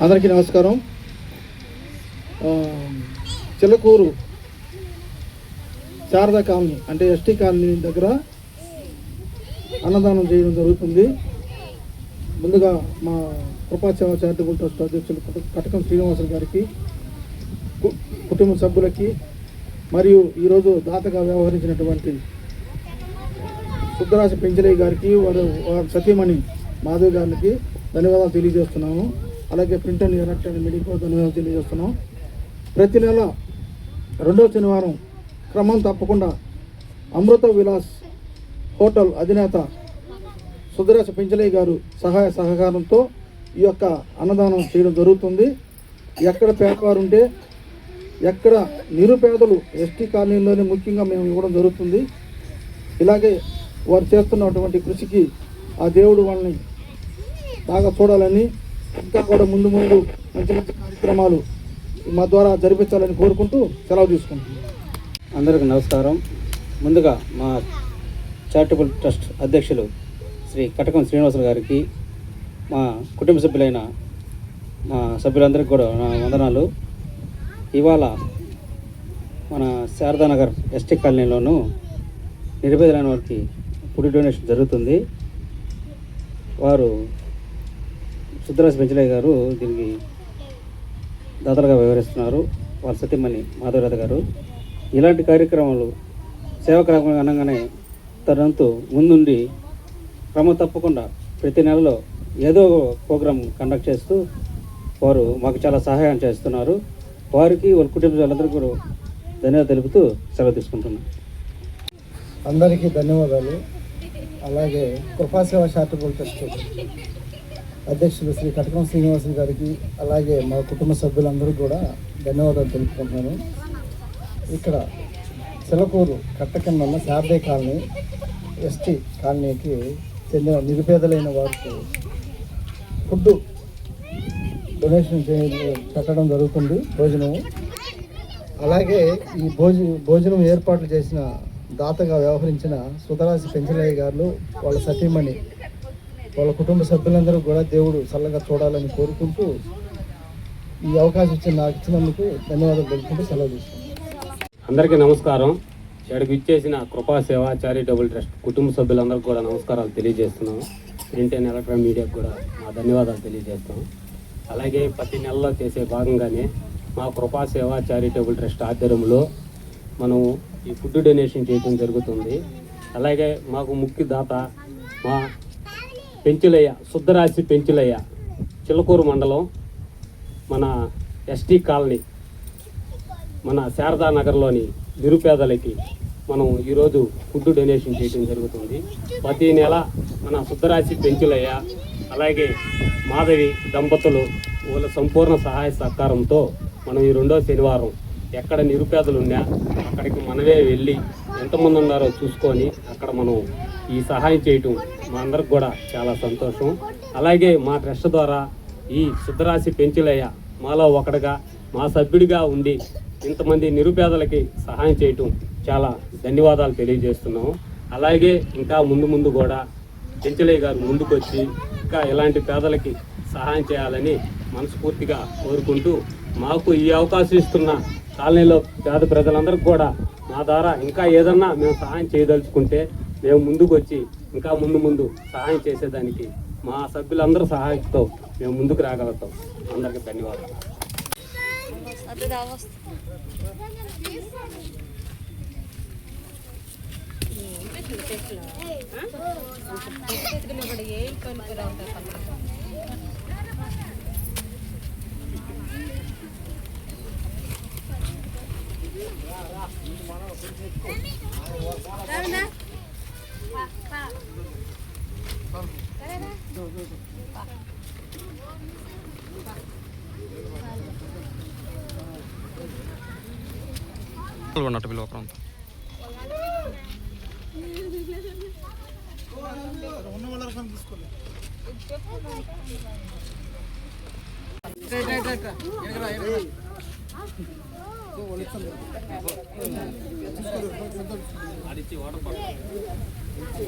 అందరికీ నమస్కారం. చిలకూరు శారదా కాలనీ అంటే ఎస్టీ కాలనీ దగ్గర అన్నదానం చేయడం జరుగుతుంది. ముందుగా మా కృపాసేవ చారిటబుల్ ట్రస్ట్ అధ్యక్షులు కటకం శ్రీనివాసులు గారికి, కుటుంబ సభ్యులకి మరియు ఈరోజు దాతగా వ్యవహరించినటువంటి సుద్దరాశి పెంచలయ్య గారికి, వారి సతీమణి మాధవ్ గారికి ధన్యవాదాలు తెలియజేస్తున్నాము. అలాగే ప్రింట్ అండ్ ఎలక్ట్రానిక్ మీడియాకు ధన్యవాదాలు తెలియజేస్తున్నాం. ప్రతి నెల రెండవ శనివారం క్రమం తప్పకుండా అమృత విలాస్ హోటల్ అధినేత సుద్దరాశి పెంచలయ్య గారు సహాయ సహకారంతో ఈ యొక్క అన్నదానం చేయడం జరుగుతుంది. ఎక్కడ పేదవారు ఉంటే, ఎక్కడ నిరుపేదలు ఎస్టీ కాలనీలోనే ముఖ్యంగా మేము ఇవ్వడం జరుగుతుంది. ఇలాగే వారు చేస్తున్నటువంటి కృషికి ఆ దేవుడు వాళ్ళని బాగా చూడాలని, ఇంకా కూడా ముందు మంచి మంచి కార్యక్రమాలు మా ద్వారా జరిపించాలని కోరుకుంటూ సెలవు తీసుకుంటున్నాం. అందరికీ నమస్కారం. ముందుగా మా చారిటబుల్ ట్రస్ట్ అధ్యక్షులు శ్రీ కటకం శ్రీనివాసులు గారికి, మా కుటుంబ సభ్యులైన మా సభ్యులందరికీ కూడా నా వందనాలు. ఇవాళ మన శారదానగర్ ఎస్టీ కాలనీలోనూ నిరుపేదలైన వారికి ఫుడ్ డొనేషన్ జరుగుతుంది. వారు సుద్దరాశి పెంచలయ్య గారు దీనికి దాతలుగా వ్యవహరిస్తున్నారు. వారి సతీమణి మాధవరాధ గారు. ఇలాంటి కార్యక్రమాలు సేవా కార్యక్రమం అనగానే తనంతు ముందుండి క్రమం తప్పకుండా ప్రతి నెలలో ఏదో ప్రోగ్రాం కండక్ట్ చేస్తూ వారు మాకు చాలా సహాయం చేస్తున్నారు. వారికి వాళ్ళ కుటుంబ సభ్యులందరికీ కూడా ధన్యవాదాలు తెలుపుతూ సెలవు తీసుకుంటున్నాను. అందరికీ ధన్యవాదాలు. అలాగే కృపాసేవ చారిటబుల్ ట్రస్ట్ అధ్యక్షులు శ్రీ కటకం శ్రీనివాసులు గారికి, అలాగే మా కుటుంబ సభ్యులందరూ కూడా ధన్యవాదాలు తెలుపుకుంటున్నాను. ఇక్కడ చిలకూరు కట్టకింద ఉన్న శారదా కాలనీ ఎస్టీ కాలనీకి చెందిన నిరుపేదలైన వారికి ఫుడ్ డొనేషన్ పెట్టడం జరుగుతుంది. భోజనము, అలాగే ఈ భోజనం ఏర్పాట్లు చేసిన దాతగా వ్యవహరించిన సుద్దరాశి పెంచలయ్య గారు, వాళ్ళ సతీమణి, వాళ్ళ కుటుంబ సభ్యులందరూ కూడా దేవుడు చల్లగా చూడాలని కోరుకుంటూ ఈ అవకాశం నాకు ఇచ్చినందుకు ధన్యవాదాలు తెలుపుకుంటూ సెలవు తీసుకుంటాను. అందరికీ నమస్కారం. ఇక్కడికి ఇచ్చేసిన కృపాసేవ చారిటబుల్ ట్రస్ట్ కుటుంబ సభ్యులందరికీ కూడా నమస్కారాలు తెలియజేస్తున్నాము. ప్రింట్ అండ్ ఎలక్ట్రానిక్ మీడియాకు కూడా మా ధన్యవాదాలు తెలియజేస్తాం. అలాగే ప్రతి నెలలో చేసే భాగంగానే మా కృపాసేవ చారిటబుల్ ట్రస్ట్ ఆధ్వర్యంలో మనం ఈ ఫుడ్ డొనేషన్ చేయడం జరుగుతుంది. అలాగే మాకు ముఖ్య దాత మా పెంచులయ్య, సుద్దరాశి పెంచులయ్య, చిలకూరు మండలం, మన ఎస్టీ కాలనీ, మన శారదా నగర్లోని నిరుపేదలకి మనం ఈరోజు ఫుడ్ డొనేషన్ చేయడం జరుగుతుంది. ప్రతి నెల మన సుద్దరాశి పెంచులయ్య అలాగే మాధవి దంపతులు వాళ్ళ సంపూర్ణ సహాయ సహకారంతో మనం ఈ రెండో శనివారం ఎక్కడ నిరుపేదలు ఉన్నా అక్కడికి మనమే వెళ్ళి ఎంతమంది ఉన్నారో చూసుకొని అక్కడ మనం ఈ సహాయం చేయటం మా అందరికి కూడా చాలా సంతోషం. అలాగే మా ట్రస్ట్ ద్వారా ఈ సుద్దరాశి పెంచులయ్య మాలో ఒకటిగా, మా సభ్యుడిగా ఉండి ఇంతమంది నిరుపేదలకి సహాయం చేయటం చాలా ధన్యవాదాలు తెలియజేస్తున్నాము. అలాగే ఇంకా ముందు కూడా పెంచలయ్య గారు ముందుకొచ్చి ఇంకా ఇలాంటి పేదలకి సహాయం చేయాలని మనస్ఫూర్తిగా కోరుకుంటూ, మాకు ఈ అవకాశం ఇస్తున్న కాలనీలో పేద ప్రజలందరికీ కూడా మా ద్వారా ఇంకా ఏదన్నా మేము సహాయం చేయదలుచుకుంటే మేము ముందుకు వచ్చి ఇంకా ముందు సహాయం చేసేదానికి మా సభ్యులందరూ సహాయంతో మేము ముందుకు రాగలుగుతాం. అందరికీ ధన్యవాదాలు. ఉన్నట్టు పిలువ ప్రాంతం ఆడిచ్చి వాటర్ Ada.